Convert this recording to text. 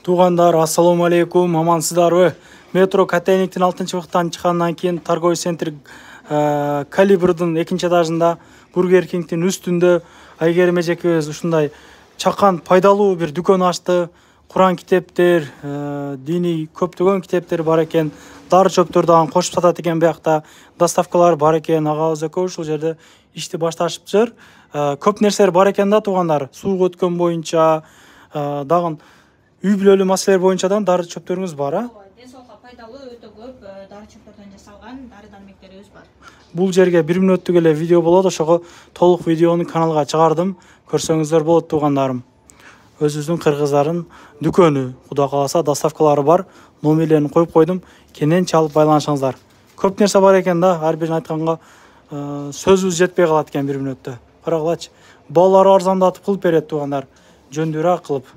Туугандар, ассаламу алейкум, амансыздарбы? Метро Котейниктин 6-чыбыктан чыккандан кийин торговый центр Калибрдын 2-этажында Бургер Кингтин үстүндө Айгерим эжекебиз ушундай чакан пайдалуу бир дүкөн ачты. Куран китептер, диний көптөгөн китептер бар экен. Дары чөптөр дагы кошуп сатат экен биякта. Доставкалар бар экен. Агабыз экөө ушул жерде ишти башташып жүр. Көп нерселер бар экен да туугандар. Сууга өткөн боюнча, дагы үй бүлөлүү маселелер боюнча да дары чөптөрүңүз бар, а? Ден соолукка пайдалуу өтө көп дары чөптөрдөн жасалган дары дармектерибиз бар. Бул жерге 1 мүнөттүк эле видео болот, ошого толук видеону каналга чыгардым. Көрсөңүздөр болот туугандарым. Өзүбүздүн кыргыздардын дүкөнү, Кудай кааласа доставкалары бар. Номерлерин коюп койдум. Кенен чалып байланышыңыздар. Көп нерсе бар экен да, ар бирин айтканга сөзүбүз жетпей калат экен 1 мүнөттө. Карагылачы, балалар арзандатып кылып берет туугандар. Жөндүүрөөк кылып.